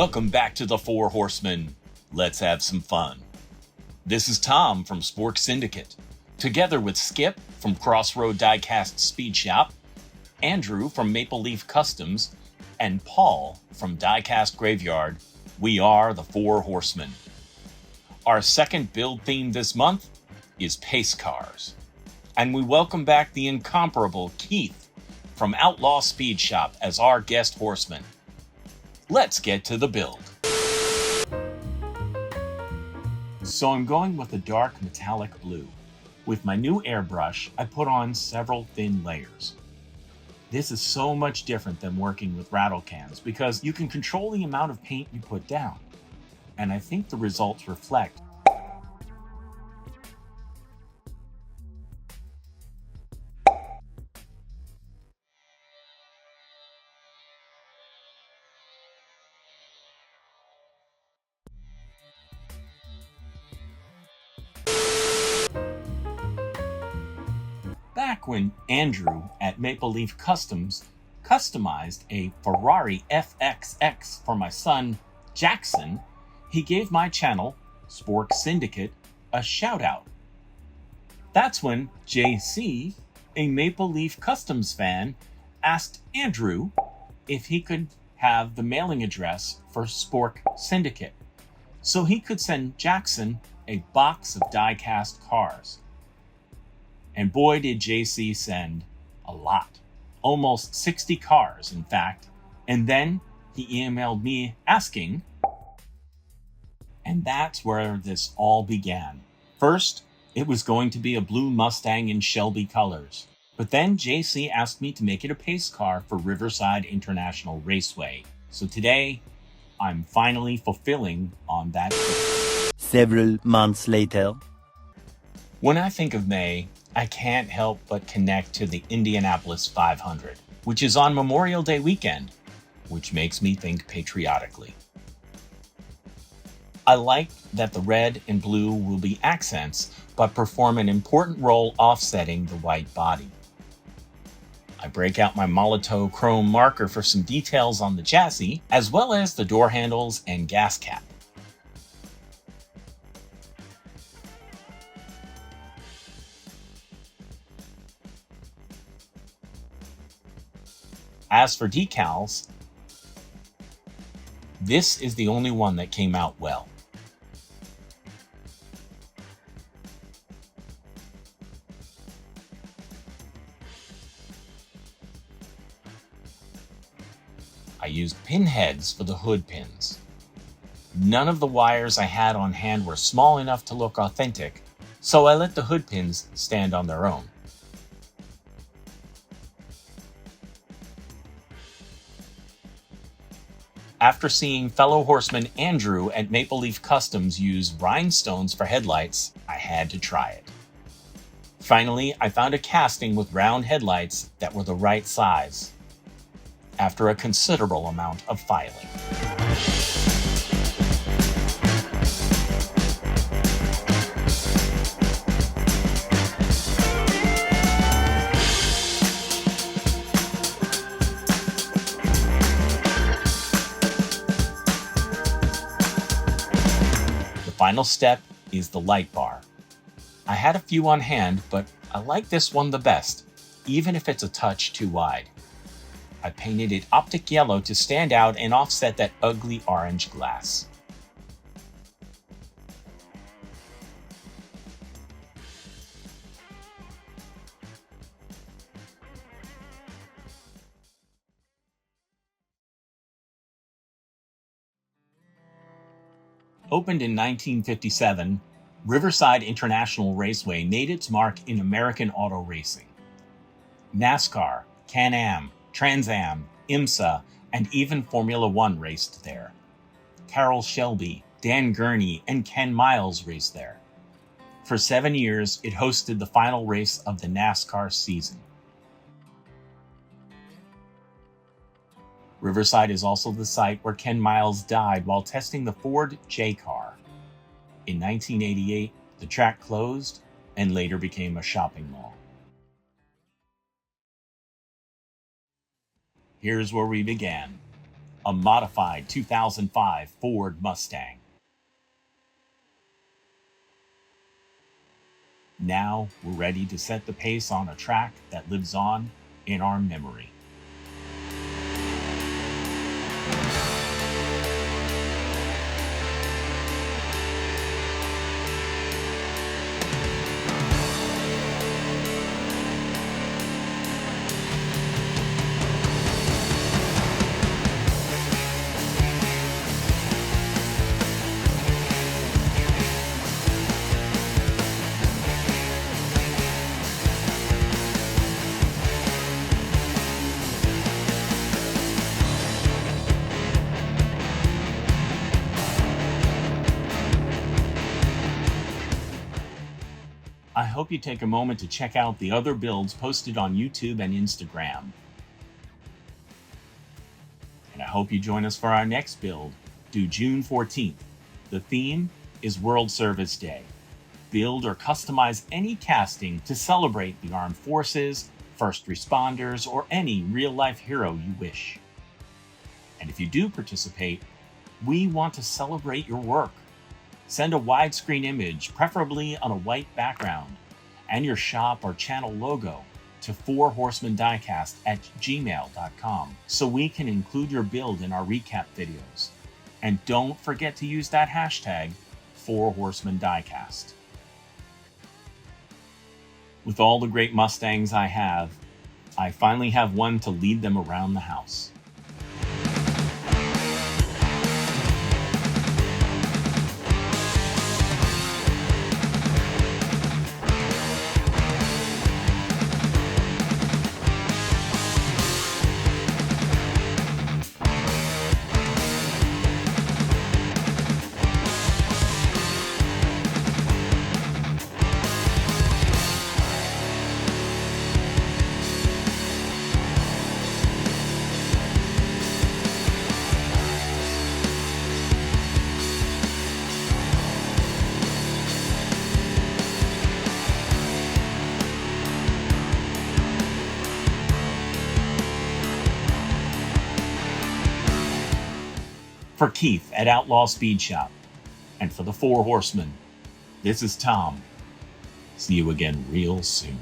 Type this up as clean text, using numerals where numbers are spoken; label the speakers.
Speaker 1: Welcome back to the Four Horsemen. Let's have some fun. This is Tom from Spork Syndicate, together with Skip from Crossroad Diecast Speed Shop, Andrew from Maple Leaf Customs, and Paul from Diecast Graveyard. We are the Four Horsemen. Our second build theme this month is pace cars. And we welcome back the incomparable Keith from Outlaw Speed Shop as our guest horseman. Let's get to the build. So I'm going with a dark metallic blue. With my new airbrush, I put on several thin layers. This is so much different than working with rattle cans because you can control the amount of paint you put down. And I think the results reflect. Back when Andrew at Maple Leaf Customs customized a Ferrari FXX for my son Jackson, he gave my channel, Spork Syndicate, a shout out. That's when JC, a Maple Leaf Customs fan, asked Andrew if he could have the mailing address for Spork Syndicate so he could send Jackson a box of die-cast cars. And boy did JC send a lot. Almost 60 cars, in fact. And then he emailed me asking, and that's where this all began. First, it was going to be a blue Mustang in Shelby colors. But then JC asked me to make it a pace car for Riverside International Raceway. So today, I'm finally fulfilling on that.
Speaker 2: Several months later.
Speaker 1: When I think of May, I can't help but connect to the Indianapolis 500, which is on Memorial Day weekend, which makes me think patriotically. I like that the red and blue will be accents, but perform an important role offsetting the white body. I break out my Molotow chrome marker for some details on the chassis, as well as the door handles and gas cap. As for decals, this is the only one that came out well. I used pin heads for the hood pins. None of the wires I had on hand were small enough to look authentic, so I let the hood pins stand on their own. After seeing fellow horseman Andrew at Maple Leaf Customs use rhinestones for headlights, I had to try it. Finally, I found a casting with round headlights that were the right size, after a considerable amount of filing. Final step is the light bar. I had a few on hand, but I like this one the best, even if it's a touch too wide. I painted it optic yellow to stand out and offset that ugly orange glass. Opened in 1957, Riverside International Raceway made its mark in American auto racing. NASCAR, Can-Am, Trans Am, IMSA, and even Formula One raced there. Carroll Shelby, Dan Gurney, and Ken Miles raced there. For 7 years, it hosted the final race of the NASCAR season. Riverside is also the site where Ken Miles died while testing the Ford J-Car. In 1988, the track closed and later became a shopping mall. Here's where we began. a modified 2005 Ford Mustang. Now we're ready to set the pace on a track that lives on in our memory. I hope you take a moment to check out the other builds posted on YouTube and Instagram. And I hope you join us for our next build, due June 14th. The theme is World Service Day. Build or customize any casting to celebrate the armed forces, first responders, or any real-life hero you wish. And if you do participate, we want to celebrate your work. Send a widescreen image, preferably on a white background, and your shop or channel logo to fourhorsemendiecast@gmail.com so we can include your build in our recap videos. And don't forget to use that hashtag fourhorsemendiecast. With all the great Mustangs I have, I finally have one to lead them around the house. For Keith at Outlaw Speed Shop, and for the Four Horsemen, this is Tom. See you again real soon.